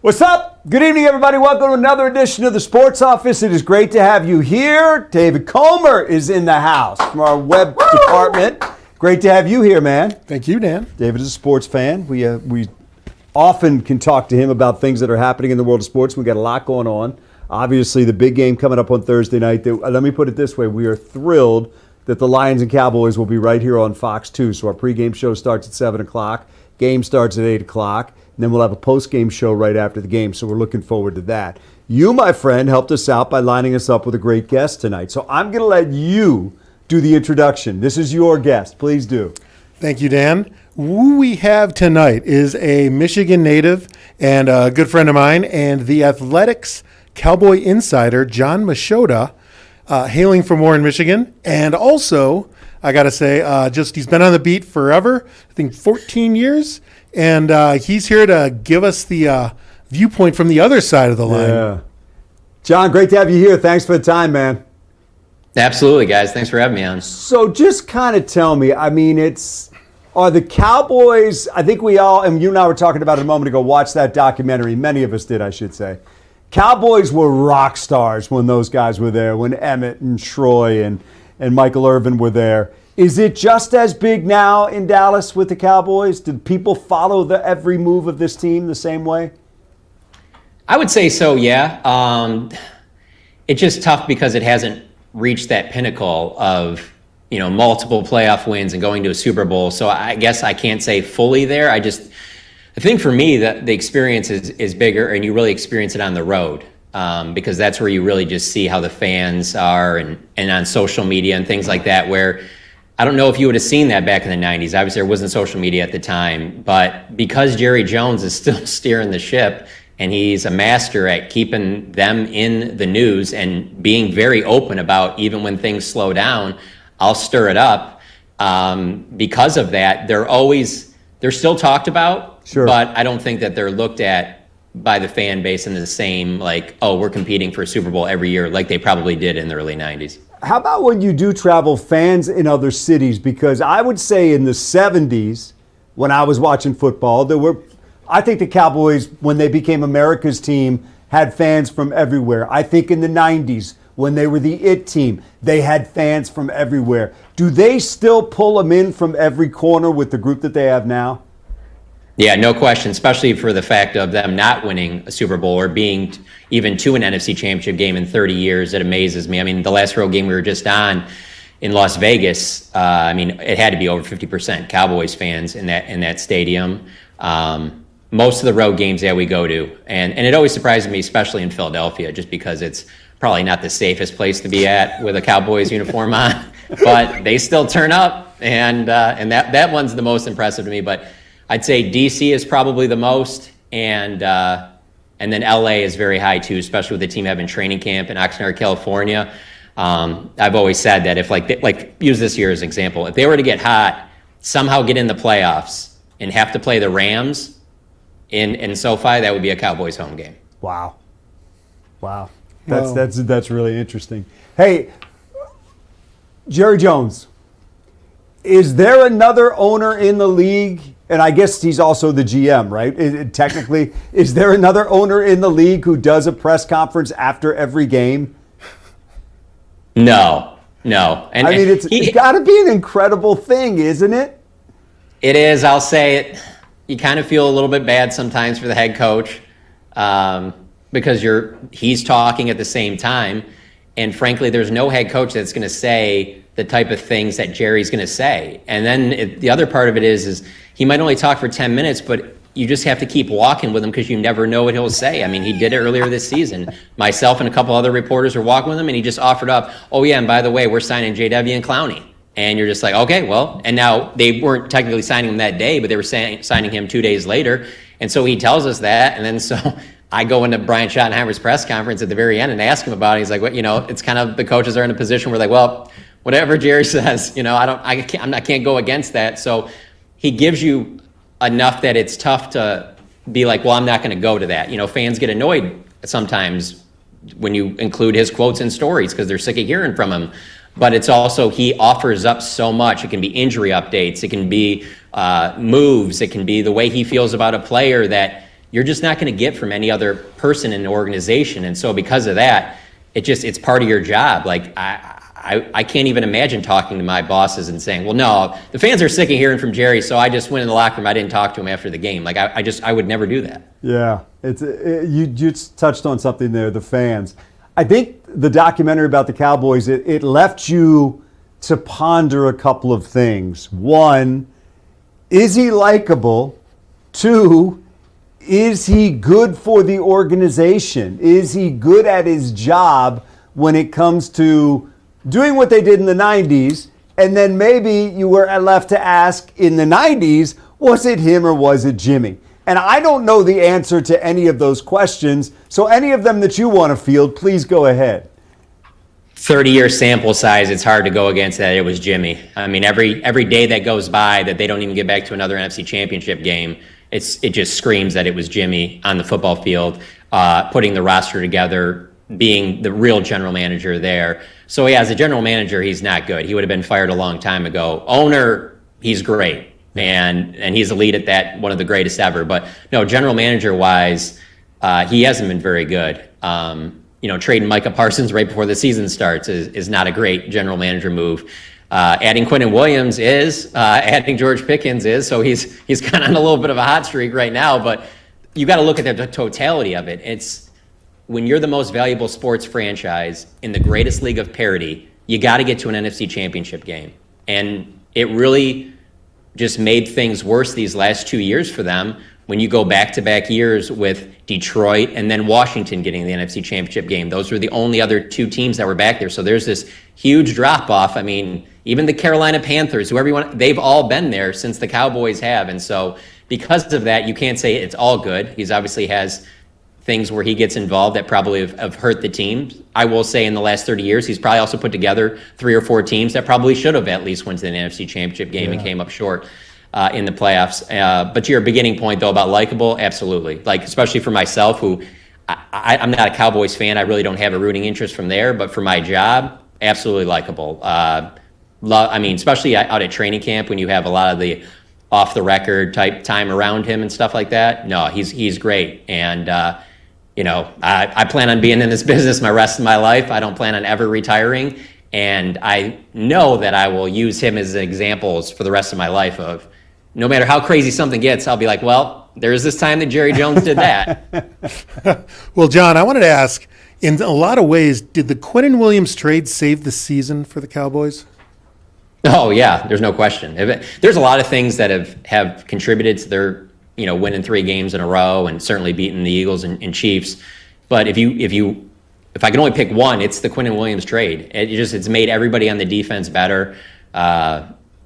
What's up? Good evening, everybody. Welcome to another edition of the Sports Office. It is great to have you here. David Comer is in the house from our web department. Great to have you here, man. Thank you, Dan. David is a sports fan. We often can talk to him about things that are happening in the world of sports. We've got a lot going on. Obviously, the big game coming up on Thursday night. Let me put it this way. We are thrilled that the Lions and Cowboys will be right here on Fox 2. So our pregame show starts at 7 o'clock. Game starts at 8 o'clock. And then we'll have a post-game show right after the game, so we're looking forward to that. You, my friend, helped us out by lining us up with a great guest tonight. So I'm going to let you do the introduction. This is your guest. Please do. Thank you, Dan. Who we have tonight is a Michigan native and a good friend of mine, and the Athletics Cowboy insider, Jon Machota, hailing from Warren, Michigan. And also, I got to say, he's been on the beat forever, I think 14 years. And he's here to give us the viewpoint from the other side of the line. Yeah. John, great to have you here. Thanks for the time, man. Absolutely, guys. Thanks for having me on. So just kind of tell me, are the Cowboys, I think we all, and you and I were talking about it a moment ago, watched that documentary. Many of us did, I should say. Cowboys were rock stars when those guys were there, when Emmett and Troy and Michael Irvin were there. Is it just as big now in Dallas with the Cowboys? Did people follow every move of this team the same way? I would say so, yeah. It's just tough because it hasn't reached that pinnacle of, multiple playoff wins and going to a Super Bowl. So I guess I can't say fully there. I think for me that the experience is bigger, and you really experience it on the road. Because that's where you really just see how the fans are and on social media and things like that, where I don't know if you would have seen that back in the 90s. Obviously, there wasn't social media at the time. But because Jerry Jones is still steering the ship, and he's a master at keeping them in the news and being very open about, even when things slow down, I'll stir it up. Because of that, they're still talked about, sure, but I don't think that they're looked at by the fan base in the same, we're competing for a Super Bowl every year like they probably did in the early 90s. How about when you do travel, fans in other cities? Because I would say in the 70s, when I was watching football, I think the Cowboys, when they became America's team, had fans from everywhere. I think in the 90s, when they were the IT team, they had fans from everywhere. Do they still pull them in from every corner with the group that they have now? Yeah, no question, especially for the fact of them not winning a Super Bowl or being even to an NFC Championship game in 30 years. It amazes me. I mean, the last road game we were just on in Las Vegas, it had to be over 50% Cowboys fans in that stadium. Most of the road games that we go to, and it always surprises me, especially in Philadelphia, just because it's probably not the safest place to be at with a Cowboys uniform on, but they still turn up, and that one's the most impressive to me. But I'd say DC is probably the most, and then LA is very high too, especially with the team having training camp in Oxnard, California. I've always said that if use this year as an example, if they were to get hot, somehow get in the playoffs and have to play the Rams in SoFi, that would be a Cowboys home game. Wow. That's really interesting. Hey, Jerry Jones, is there another owner in the league? And I guess he's also the GM, right? Technically, is there another owner in the league who does a press conference after every game? No. And it's got to be an incredible thing, isn't it? It is. I'll say it. You kind of feel a little bit bad sometimes for the head coach because he's talking at the same time. And frankly, there's no head coach that's going to say the type of things that Jerry's going to say. And then the other part of it is he might only talk for 10 minutes, but you just have to keep walking with him because you never know what he'll say. I mean, he did it earlier this season. Myself and a couple other reporters were walking with him, and he just offered up, oh, yeah, and by the way, we're signing JW and Clowney. And you're just like, okay, well, and now they weren't technically signing him that day, but they were signing him 2 days later. And so he tells us that. And then so I go into Brian Schottenheimer's press conference at the very end and ask him about it. He's like, well, it's kind of the coaches are in a position where well, whatever Jerry says, I can't go against that. So he gives you enough that it's tough to be like, well, I'm not going to go to that. Fans get annoyed sometimes when you include his quotes in stories because they're sick of hearing from him. But it's also, he offers up so much. It can be injury updates. It can be moves. It can be the way he feels about a player that you're just not going to get from any other person in the organization. And so because of that, it's part of your job. Like I can't even imagine talking to my bosses and saying, well, no, the fans are sick of hearing from Jerry, so I just went in the locker room. I didn't talk to him after the game. Like I would never do that. Yeah, you just touched on something there, the fans. I think the documentary about the Cowboys, it left you to ponder a couple of things. One, is he likable? Two, is he good for the organization? Is he good at his job when it comes to doing what they did in the 90s? And then maybe you were left to ask, in the 90s, was it him or was it Jimmy? And I don't know the answer to any of those questions. So any of them that you want to field, please go ahead. 30-year sample size, it's hard to go against that. It was Jimmy. I mean, every day that goes by that they don't even get back to another NFC Championship game, it just screams that it was Jimmy on the football field, putting the roster together, being the real general manager there. So yeah, as a general manager, he's not good. He would have been fired a long time ago. Owner, he's great. And he's a lead at that, one of the greatest ever. But no, general manager wise, he hasn't been very good. Trading Micah Parsons right before the season starts is not a great general manager move. Adding Quinnen Williams is, adding George Pickens is. So he's kind of on a little bit of a hot streak right now. But you got to look at the totality of it. It's when you're the most valuable sports franchise in the greatest league of parity, you got to get to an NFC Championship game, and it really just made things worse these last 2 years for them when you go back-to-back years with Detroit and then Washington getting the NFC Championship game. Those were the only other two teams that were back there. So there's this huge drop-off. I mean, even the Carolina Panthers, they've all been there since the Cowboys have. And so because of that, you can't say it's all good. He's obviously has things where he gets involved that probably have hurt the team. I will say in the last 30 years, he's probably also put together 3 or 4 teams that probably should have at least went to the NFC Championship game and came up short in the playoffs. But to your beginning point, though, about likable, absolutely. Like, especially for myself, who I'm not a Cowboys fan. I really don't have a rooting interest from there. But for my job, absolutely likable. Especially out at training camp when you have a lot of the off-the-record type time around him and stuff like that. No, he's great. And I plan on being in this business my rest of my life. I don't plan on ever retiring. And I know that I will use him as examples for the rest of my life of no matter how crazy something gets, I'll be like, well, there's this time that Jerry Jones did that. Well, John, I wanted to ask, in a lot of ways, did the Quinnen Williams trade save the season for the Cowboys? Oh, yeah, there's no question. There's a lot of things that have contributed to their winning 3 games in a row and certainly beating the Eagles and Chiefs. But if I can only pick one, it's the Quinnen Williams trade. It's made everybody on the defense better.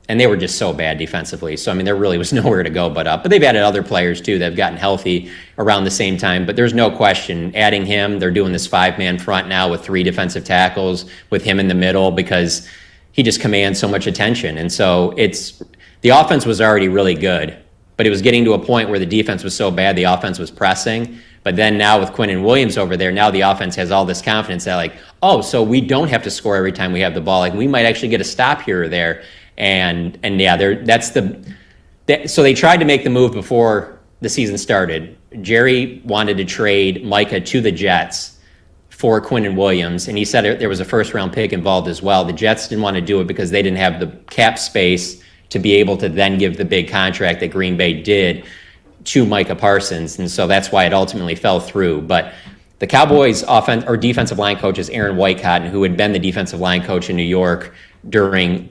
And they were just so bad defensively. So, I mean, there really was nowhere to go but up. But they've added other players, too, that have gotten healthy around the same time. But there's no question, adding him, they're doing this 5-man front now with 3 defensive tackles, with him in the middle, because he just commands so much attention. And so the offense was already really good, but it was getting to a point where the defense was so bad, the offense was pressing. But then now with Quinnen Williams over there, now the offense has all this confidence that, like, oh, so we don't have to score every time we have the ball. Like, we might actually get a stop here or there. And yeah, so they tried to make the move before the season started. Jerry wanted to trade Micah to the Jets for Quinnen Williams, and he said there was a first-round pick involved as well. The Jets didn't want to do it because they didn't have the cap space to be able to then give the big contract that Green Bay did to Micah Parsons, and so that's why it ultimately fell through. But the Cowboys' defensive line coach is Aaron Whitecotton, who had been the defensive line coach in New York during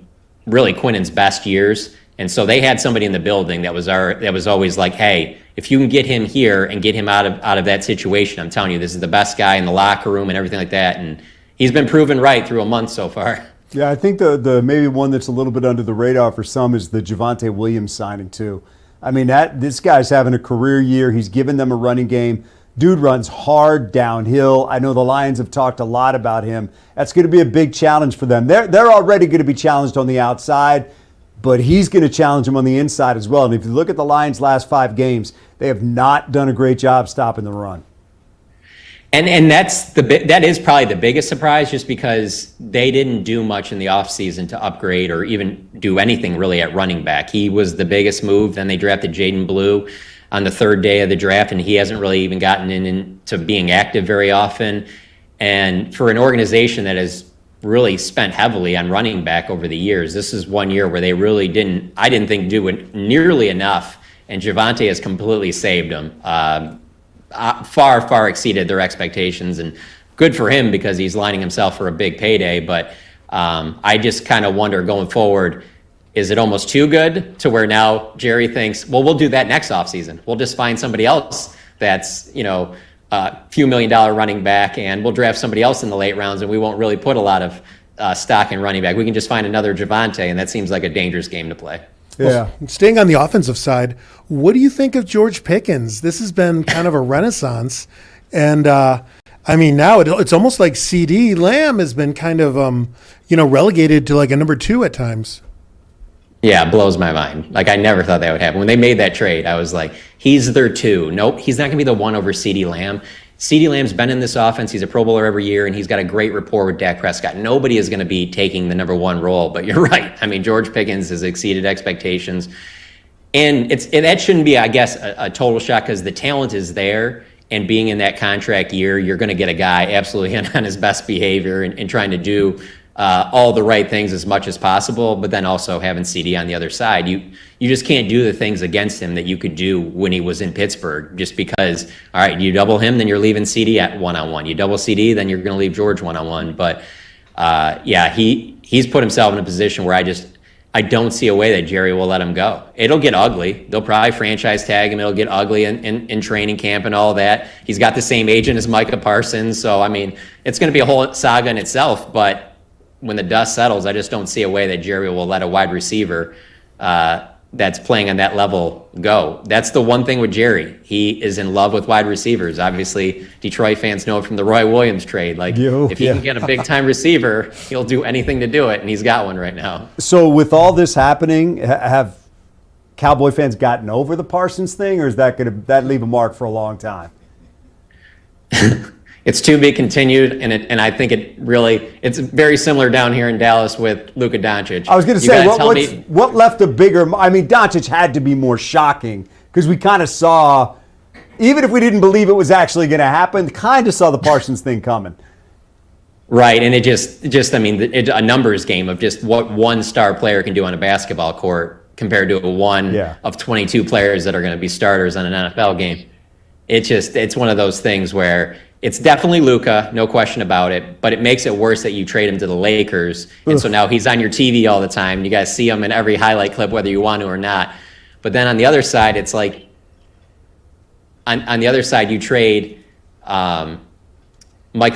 really Quinnen's best years. And so they had somebody in the building that was always like, hey, if you can get him here and get him out of that situation, I'm telling you, this is the best guy in the locker room and everything like that. And he's been proven right through a month so far. Yeah, I think the maybe one that's a little bit under the radar for some is the Javonte Williams signing too. I mean, this guy's having a career year. He's given them a running game. Dude runs hard downhill. I know the Lions have talked a lot about him. That's going to be a big challenge for them. They're already going to be challenged on the outside, but he's going to challenge them on the inside as well. And if you look at the Lions' last 5 games, they have not done a great job stopping the run. And that is probably the biggest surprise, just because they didn't do much in the offseason to upgrade or even do anything really at running back. He was the biggest move. Then they drafted Jaden Blue. on the third day of the draft, and he hasn't really even gotten into being active very often. And for an organization that has really spent heavily on running back over the years, this is one year where they really I didn't think do nearly enough, and Javonte has completely saved them. Far exceeded their expectations, and good for him because he's lining himself for a big payday. But I just kind of wonder going forward, is it almost too good to where now Jerry thinks, well, we'll do that next offseason. We'll just find somebody else that's, a few $1 million running back, and we'll draft somebody else in the late rounds, and we won't really put a lot of stock in running back. We can just find another Javonte, and that seems like a dangerous game to play. Yeah. Well, staying on the offensive side, what do you think of George Pickens? This has been kind of a renaissance. And, now it's almost like CD Lamb has been kind of, relegated to like a number 2 at times. Yeah, it blows my mind. Like, I never thought that would happen. When they made that trade, I was like, he's their 2. Nope, he's not going to be the 1 over CD Lamb. CD Lamb's been in this offense. He's a Pro Bowler every year, and he's got a great rapport with Dak Prescott. Nobody is going to be taking the number 1 role, but you're right. I mean, George Pickens has exceeded expectations. And that shouldn't be, I guess, a total shock because the talent is there. And being in that contract year, you're going to get a guy absolutely on his best behavior and trying to do all the right things as much as possible, but then also having CD on the other side. You just can't do the things against him that you could do when he was in Pittsburgh, just because, all right, you double him, then you're leaving CD at one-on-one. You double CD, then you're going to leave George one-on-one. But he's put himself in a position where I don't see a way that Jerry will let him go. It'll get ugly. They'll probably franchise tag him. It'll get ugly in training camp and all that. He's got the same agent as Micah Parsons. So, it's going to be a whole saga in itself, but when the dust settles, I just don't see a way that Jerry will let a wide receiver that's playing on that level go. That's the one thing with Jerry. He is in love with wide receivers. Obviously, Detroit fans know it from the Roy Williams trade. If he can get a big-time receiver, he'll do anything to do it, and he's got one right now. So with all this happening, have Cowboy fans gotten over the Parsons thing, or is that going to leave a mark for a long time? It's to be continued, and I think it's very similar down here in Dallas with Luka Doncic. I was going to say, what left a bigger? Doncic had to be more shocking because we kind of saw, even if we didn't believe it was actually going to happen, kind of saw the Parsons thing coming. Right, and it's a numbers game of just what one star player can do on a basketball court compared to one of 22 players that are going to be starters on an NFL game. It's one of those things where it's definitely Luka, no question about it, but it makes it worse that you trade him to the Lakers. And so now he's on your TV all the time. You guys see him in every highlight clip, whether you want to or not. But then on the other side, it's like, on the other side, you trade Micah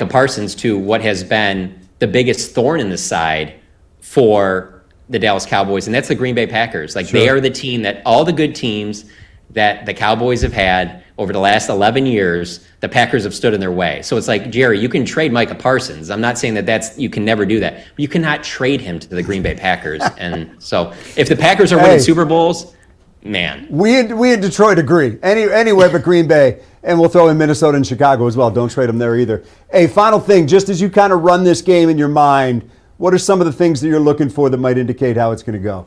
Parsons to what has been the biggest thorn in the side for the Dallas Cowboys, and that's the Green Bay Packers. They are the team that all the good teams that the Cowboys have had over the last 11 years, the Packers have stood in their way. So it's like, Jerry, you can trade Micah Parsons. I'm not saying you can never do that. But you cannot trade him to the Green Bay Packers. And so if the Packers are winning Super Bowls, man. We in Detroit agree. Anywhere but Green Bay. And we'll throw in Minnesota and Chicago as well. Don't trade them there either. Hey, final thing, just as you kind of run this game in your mind, what are some of the things that you're looking for that might indicate how it's going to go?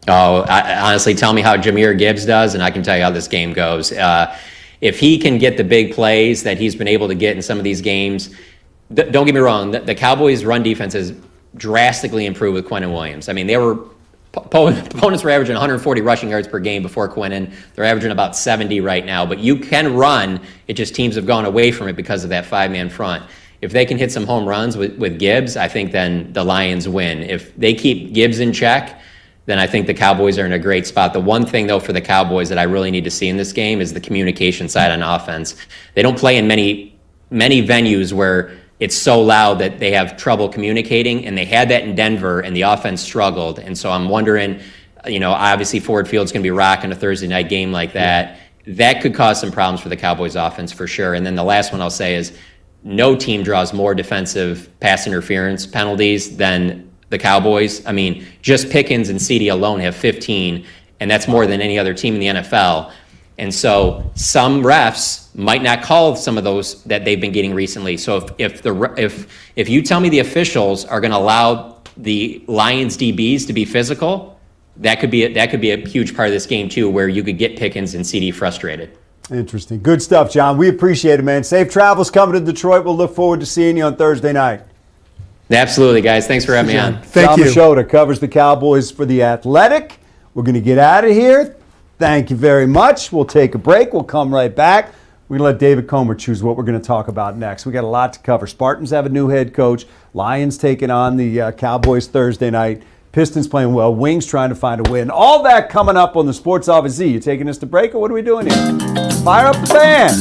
Oh, honestly, tell me how Jahmyr Gibbs does, and I can tell you how this game goes. If he can get the big plays that he's been able to get in some of these games, don't get me wrong, the Cowboys' run defense has drastically improved with Quinnen Williams. Opponents were averaging 140 rushing yards per game before Quinnen. They're averaging about 70 right now, but you can run. It just teams have gone away from it because of that 5-man front. If they can hit some home runs with Gibbs, I think then the Lions win. If they keep Gibbs in check, then I think the Cowboys are in a great spot. The one thing, though, for the Cowboys that I really need to see in this game is the communication side on offense. They don't play in many venues where it's so loud that they have trouble communicating, and they had that in Denver, and the offense struggled. And so I'm wondering, obviously Ford Field's going to be rocking a Thursday night game like that. That could cause some problems for the Cowboys offense for sure. And then the last one I'll say is no team draws more defensive pass interference penalties than the Cowboys. Just Pickens and CD alone have 15, and that's more than any other team in the NFL. And so some refs might not call some of those that they've been getting recently. So if you tell me the officials are going to allow the Lions DBs to be physical, that could be a huge part of this game too, where you could get Pickens and CD frustrated. Interesting. Good stuff, John. We appreciate it, man. Safe travels coming to Detroit. We'll look forward to seeing you on Thursday night. Absolutely, guys. Thanks for having me on. Thank you. Jon Machota covers the Cowboys for The Athletic. We're going to get out of here. Thank you very much. We'll take a break. We'll come right back. We're going to let David Comer choose what we're going to talk about next. We got a lot to cover. Spartans have a new head coach. Lions taking on the Cowboys Thursday night. Pistons playing well. Wings trying to find a win. All that coming up on the Sports Office Z. You taking us to break, or what are we doing here? Fire up the band.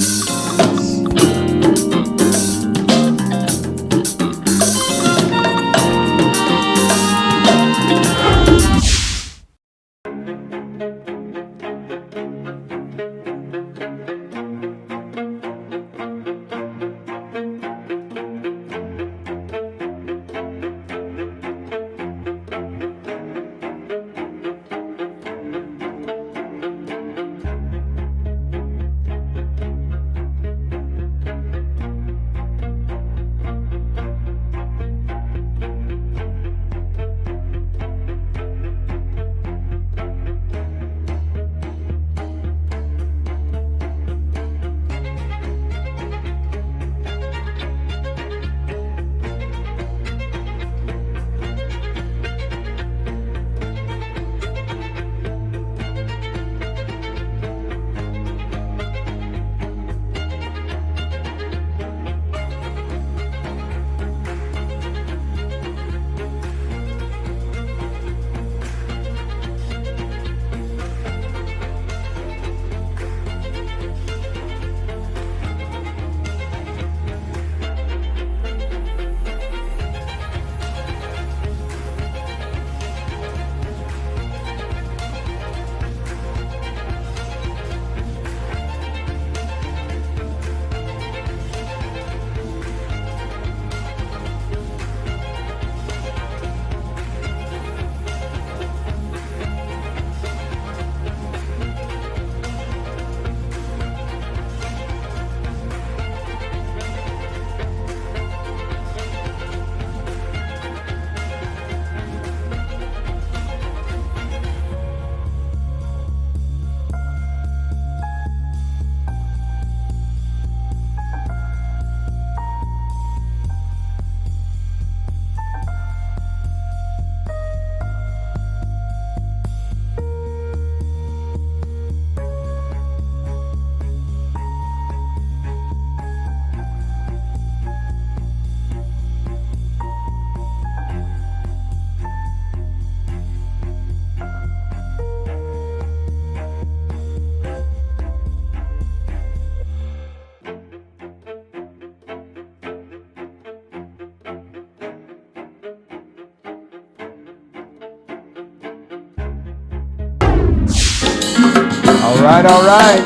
All right.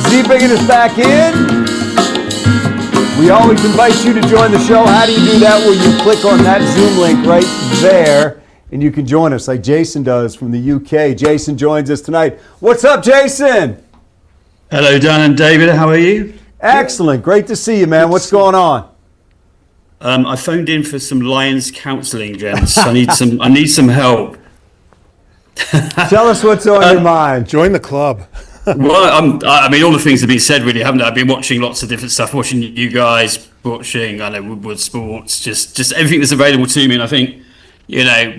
Z bringing us back in. We always invite you to join the show. How do you do that? Well, you click on that Zoom link right there, and you can join us like Jason does from the UK. Jason joins us tonight. What's up, Jason? Hello, Dan and David. How are you? Excellent. Great to see you, man. What's going on? I phoned in for some Lions counselling, gents. I need some help. Tell us what's on your mind. Join the club. Well, I mean, all the things have been said, really, haven't they? I've been watching lots of different stuff, watching you guys, watching, I know, Woodward Sports, just everything that's available to me. And I think,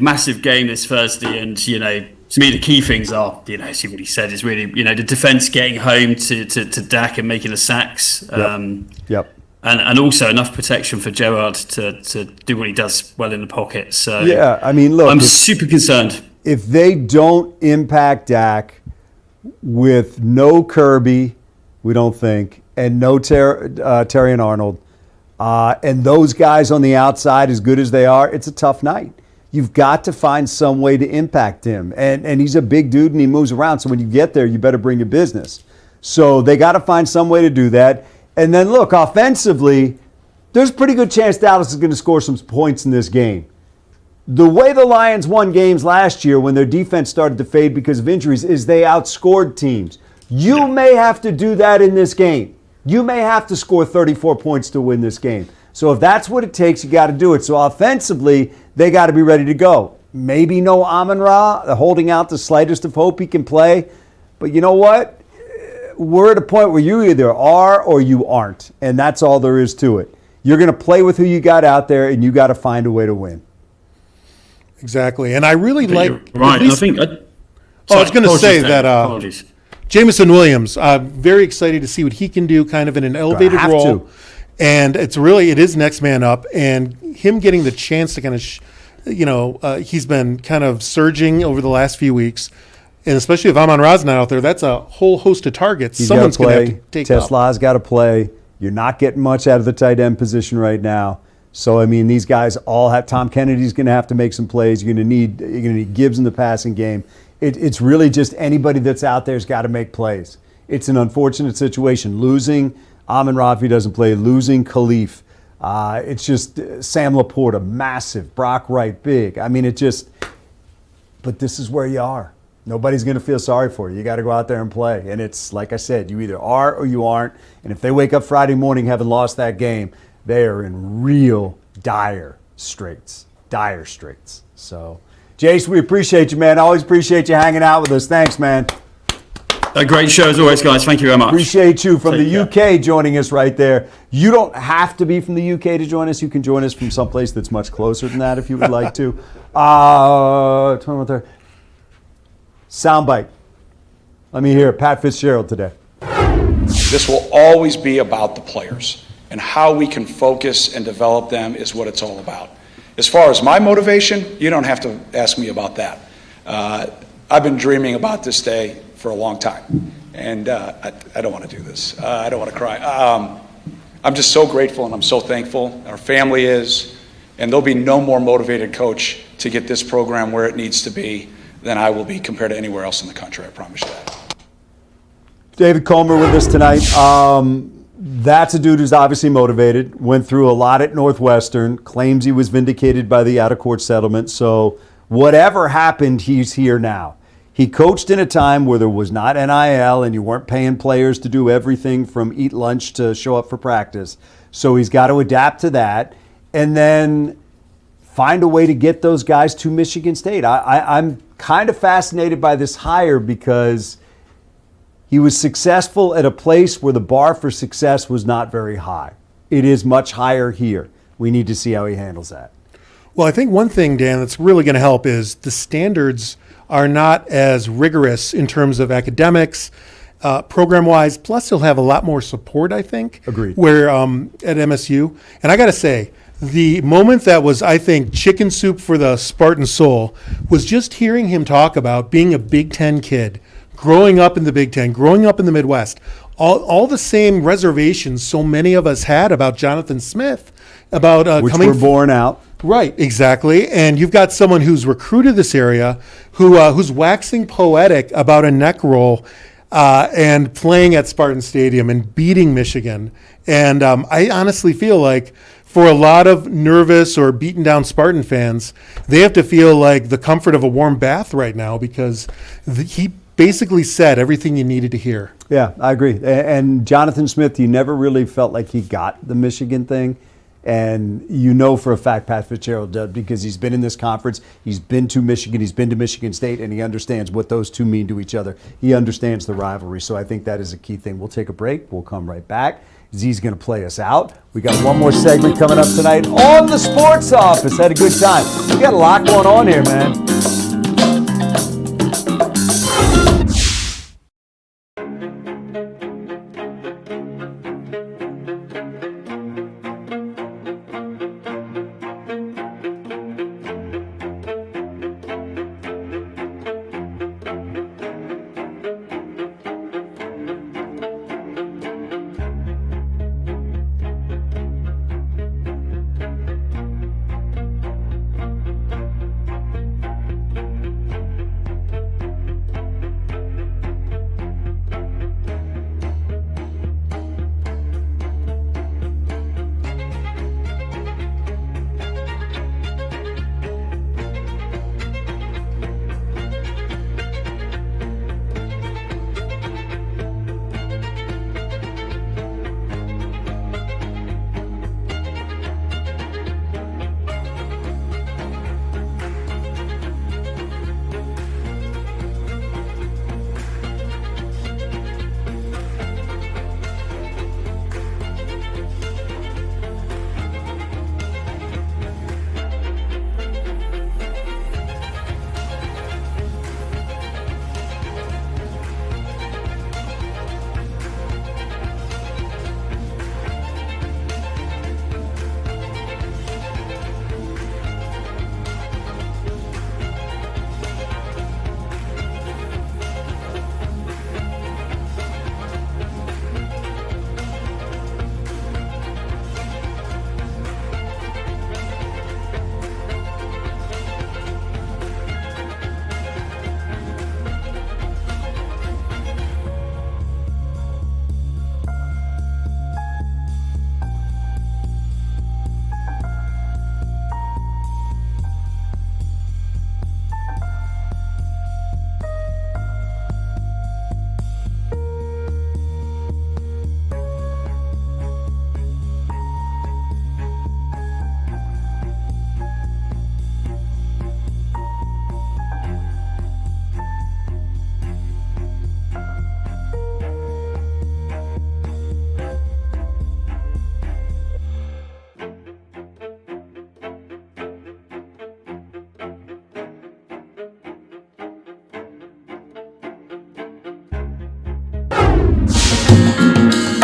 massive game this Thursday. And, to me, the key things are, as you've already said, is really, the defence getting home to Dak and making the sacks. Yep. And also enough protection for Gerard to do what he does well in the pocket. So yeah, I mean, look, I'm super concerned. If they don't impact Dak with no Kirby, we don't think, and no Terry and Arnold, and those guys on the outside as good as they are, it's a tough night. You've got to find some way to impact him. And he's a big dude and he moves around. So when you get there, you better bring your business. So they got to find some way to do that. And then look, offensively, there's a pretty good chance Dallas is going to score some points in this game. The way the Lions won games last year when their defense started to fade because of injuries is they outscored teams. You may have to do that in this game. You may have to score 34 points to win this game. So if that's what it takes, you got to do it. So offensively, they got to be ready to go. Maybe no Amon-Ra, holding out the slightest of hope he can play. But you know what? We're at a point where you either are or you aren't. And that's all there is to it. You're going to play with who you got out there, and you got to find a way to win. Exactly. And I really like... Right. Least, I was going to say that Jameson Williams, very excited to see what he can do kind of in an elevated role. To. And it is next man up. And him getting the chance to kind of, he's been kind of surging over the last few weeks. And especially if Amon-Ra's not out there, that's a whole host of targets. Someone's going to have to take up. Tesla's got to play. You're not getting much out of the tight end position right now. So, I mean, these guys all have – Tom Kennedy's going to have to make some plays. You're going to need Gibbs in the passing game. It's really just anybody that's out there has got to make plays. It's an unfortunate situation. Losing Amon-Ra if he doesn't play, losing Khalif. It's just Sam Laporta, massive. Brock Wright, big. I mean, but this is where you are. Nobody's going to feel sorry for you. You got to go out there and play. And it's, like I said, you either are or you aren't. And if they wake up Friday morning having lost that game, they are in real dire straits. Dire straits. So, Jace, we appreciate you, man. Always appreciate you hanging out with us. Thanks, man. A great show as always, guys. Thank you very much. Appreciate you from the UK joining us right there. You don't have to be from the UK to join us. You can join us from someplace that's much closer than that if you would like to. 21 Soundbite. Let me hear it. Pat Fitzgerald today. This will always be about the players, and how we can focus and develop them is what it's all about. As far as my motivation, you don't have to ask me about that. I've been dreaming about this day for a long time, and I don't want to do this. I don't want to cry. I'm just so grateful and I'm so thankful. Our family is, and there'll be no more motivated coach to get this program where it needs to be than I will be compared to anywhere else in the country. I promise you that. David Comer with us tonight. That's a dude who's obviously motivated, went through a lot at Northwestern, claims he was vindicated by the out-of-court settlement. So whatever happened, he's here now. He coached in a time where there was not NIL and you weren't paying players to do everything from eat lunch to show up for practice. So he's got to adapt to that and then find a way to get those guys to Michigan State. I'm kind of fascinated by this hire because he was successful at a place where the bar for success was not very high. It is much higher here. We need to see how he handles that. Well, I think one thing, Dan, that's really going to help is the standards are not as rigorous in terms of academics, program-wise. Plus, he'll have a lot more support, I think. Agreed. Where at MSU. And I got to say, the moment that was, I think, chicken soup for the Spartan soul was just hearing him talk about being a Big Ten kid, growing up in the Big Ten, growing up in the Midwest, all the same reservations so many of us had about Jonathan Smith, about which coming were borne out. Right, exactly. And you've got someone who's recruited this area, who's waxing poetic about a neck roll and playing at Spartan Stadium and beating Michigan. And I honestly feel like for a lot of nervous or beaten down Spartan fans, they have to feel like the comfort of a warm bath right now because he basically said everything you needed to hear. Yeah, I agree. And Jonathan Smith, you never really felt like he got the Michigan thing. And you know for a fact Pat Fitzgerald did because he's been in this conference, he's been to Michigan, he's been to Michigan State, and he understands what those two mean to each other. He understands the rivalry, so I think that is a key thing. We'll take a break. We'll come right back. Z's going to play us out. We got one more segment coming up tonight on the Sports Office. Had a good time. We got a lot going on here, man.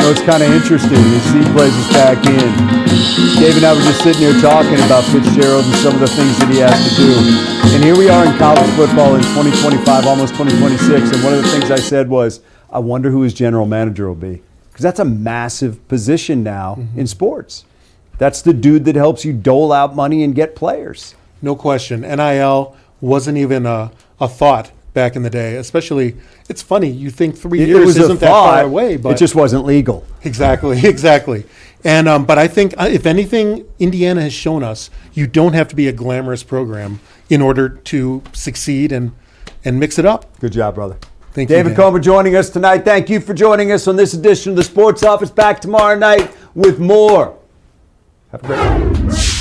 know, it's kind of interesting. You see, he plays us back in. Dave and I were just sitting here talking about Fitzgerald and some of the things that he has to do. And here we are in college football in 2025, almost 2026. And one of the things I said was, I wonder who his general manager will be. Because that's a massive position now in sports. That's the dude that helps you dole out money and get players. No question. NIL wasn't even a thought back in the day, especially, it's funny, you think 3 years isn't that far away, but it just wasn't legal. Exactly. And but I think, if anything, Indiana has shown us you don't have to be a glamorous program in order to succeed and mix it up. Good job, brother. Thank you, David Dan. Comer joining us tonight. Thank you for joining us on this edition of the Sports Office. Back tomorrow night with more. Have a great one.